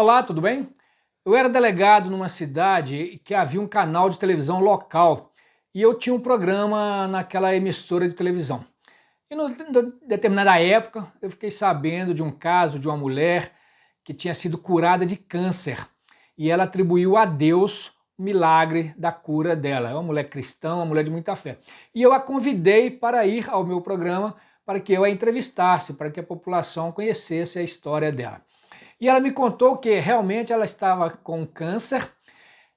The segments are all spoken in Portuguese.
Olá, tudo bem? Eu era delegado numa cidade que havia um canal de televisão local e eu tinha um programa naquela emissora de televisão. E em determinada época eu fiquei sabendo de um caso de uma mulher que tinha sido curada de câncer e ela atribuiu a Deus o milagre da cura dela. É uma mulher cristã, uma mulher de muita fé. E eu a convidei para ir ao meu programa para que eu a entrevistasse, para que a população conhecesse a história dela. E ela me contou que realmente ela estava com câncer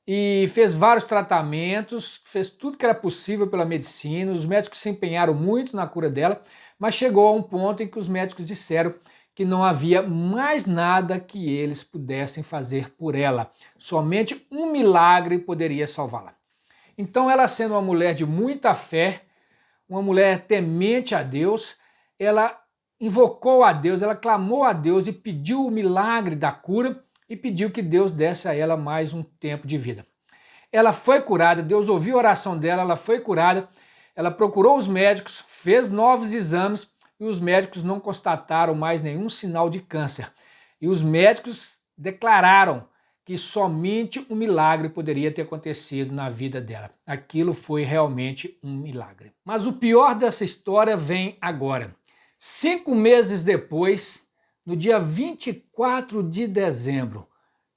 e fez vários tratamentos, fez tudo que era possível pela medicina, os médicos se empenharam muito na cura dela, mas chegou a um ponto em que os médicos disseram que não havia mais nada que eles pudessem fazer por ela. Somente um milagre poderia salvá-la. Então ela, sendo uma mulher de muita fé, uma mulher temente a Deus, ela invocou a Deus, ela clamou a Deus e pediu o milagre da cura e pediu que Deus desse a ela mais um tempo de vida. Ela foi curada, Deus ouviu a oração dela, ela foi curada, ela procurou os médicos, fez novos exames e os médicos não constataram mais nenhum sinal de câncer. E os médicos declararam que somente um milagre poderia ter acontecido na vida dela. Aquilo foi realmente um milagre. Mas o pior dessa história vem agora. 5 meses depois, no dia 24 de dezembro,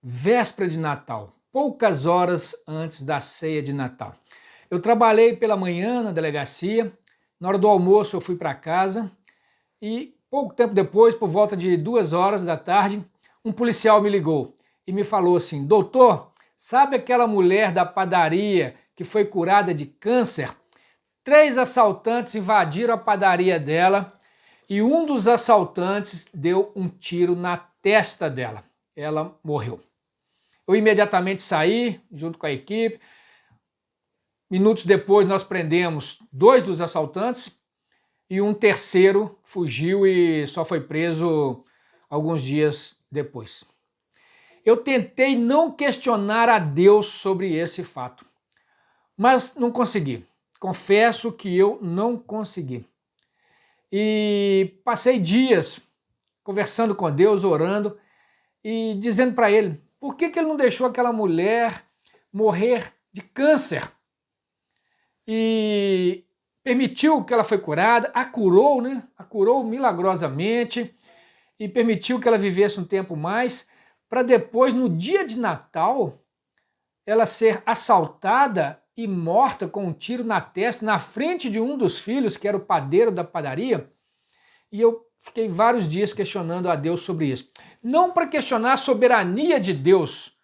véspera de Natal, poucas horas antes da ceia de Natal. Eu trabalhei pela manhã na delegacia, na hora do almoço eu fui para casa e pouco tempo depois, por volta de 2 horas da tarde, um policial me ligou e me falou assim: doutor, sabe aquela mulher da padaria que foi curada de câncer? 3 assaltantes invadiram a padaria dela e um dos assaltantes deu um tiro na testa dela. Ela morreu. Eu imediatamente saí, junto com a equipe. Minutos depois nós prendemos 2 dos assaltantes e um terceiro fugiu e só foi preso alguns dias depois. Eu tentei não questionar a Deus sobre esse fato, mas não consegui. Confesso que eu não consegui. E passei dias conversando com Deus, orando e dizendo para Ele por que Ele não deixou aquela mulher morrer de câncer e permitiu que ela foi curada, a curou, né? A curou milagrosamente e permitiu que ela vivesse um tempo mais para depois, no dia de Natal, ela ser assaltada e morta com um tiro na testa, na frente de um dos filhos, que era o padeiro da padaria, e eu fiquei vários dias questionando a Deus sobre isso. Não para questionar a soberania de Deus,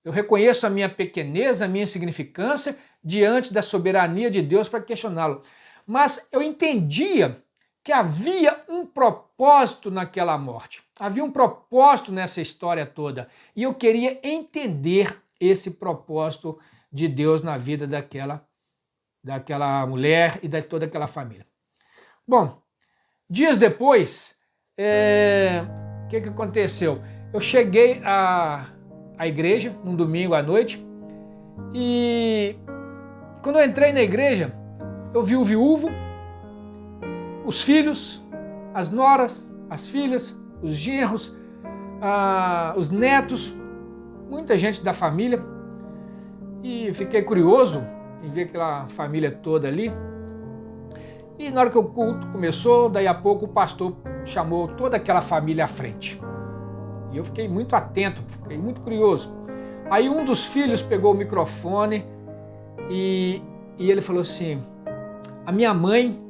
eu reconheço a minha pequeneza, a minha insignificância diante da soberania de Deus para questioná-lo, mas eu entendia que havia um propósito naquela morte, havia um propósito nessa história toda, e eu queria entender esse propósito de Deus na vida daquela mulher e de toda aquela família. Bom, dias depois, o que aconteceu? Eu cheguei à igreja, um domingo à noite, e quando eu entrei na igreja, eu vi o viúvo, os filhos, as noras, as filhas, os genros, os netos, muita gente da família, e fiquei curioso em ver aquela família toda ali. E na hora que o culto começou, daí a pouco o pastor chamou toda aquela família à frente. E eu fiquei muito atento, fiquei muito curioso. Aí um dos filhos pegou o microfone e ele falou assim: a minha mãe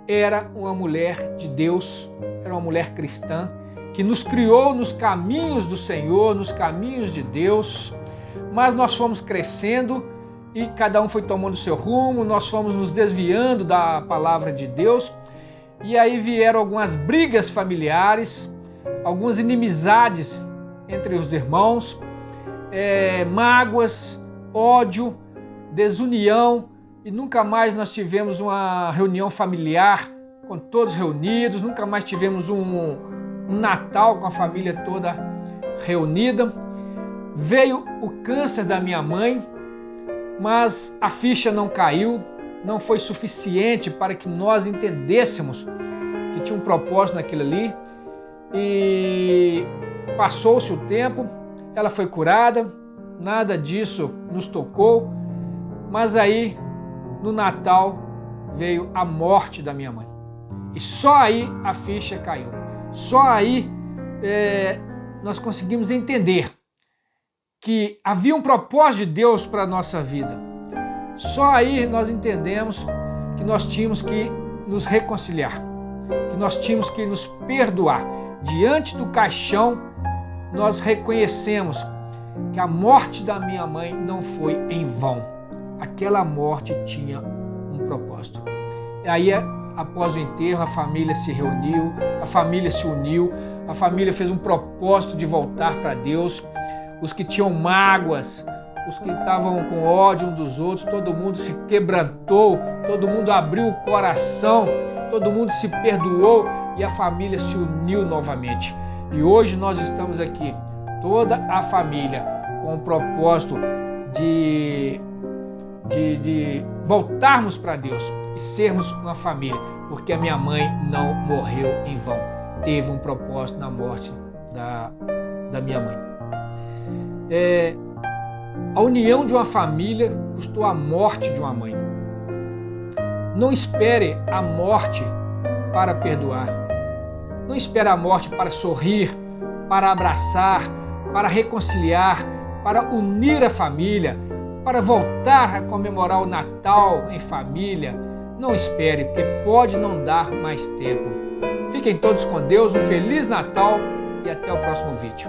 era uma mulher de Deus, era uma mulher cristã, que nos criou nos caminhos do Senhor, nos caminhos de Deus, mas nós fomos crescendo e cada um foi tomando o seu rumo, nós fomos nos desviando da palavra de Deus, e aí vieram algumas brigas familiares, algumas inimizades entre os irmãos, mágoas, ódio, desunião, e nunca mais nós tivemos uma reunião familiar com todos reunidos, nunca mais tivemos um Natal com a família toda reunida. Veio o câncer da minha mãe, mas a ficha não caiu, não foi suficiente para que nós entendêssemos que tinha um propósito naquilo ali. E passou-se o tempo, ela foi curada, nada disso nos tocou, mas aí no Natal veio a morte da minha mãe. E só aí a ficha caiu. Só aí nós conseguimos entender que havia um propósito de Deus para a nossa vida. Só aí nós entendemos que nós tínhamos que nos reconciliar, que nós tínhamos que nos perdoar. Diante do caixão, nós reconhecemos que a morte da minha mãe não foi em vão. Aquela morte tinha um propósito. E aí, após o enterro, a família se reuniu, a família se uniu, a família fez um propósito de voltar para Deus. Os que tinham mágoas, os que estavam com ódio uns dos outros, todo mundo se quebrantou, todo mundo abriu o coração, todo mundo se perdoou e a família se uniu novamente. E hoje nós estamos aqui, toda a família, com o propósito de voltarmos para Deus e sermos uma família, porque a minha mãe não morreu em vão. Teve um propósito na morte da minha mãe. A união de uma família custou a morte de uma mãe. Não espere a morte para perdoar. Não espere a morte para sorrir, para abraçar, para reconciliar, para unir a família, para voltar a comemorar o Natal em família. Não espere, porque pode não dar mais tempo. Fiquem todos com Deus, um Feliz Natal e até o próximo vídeo.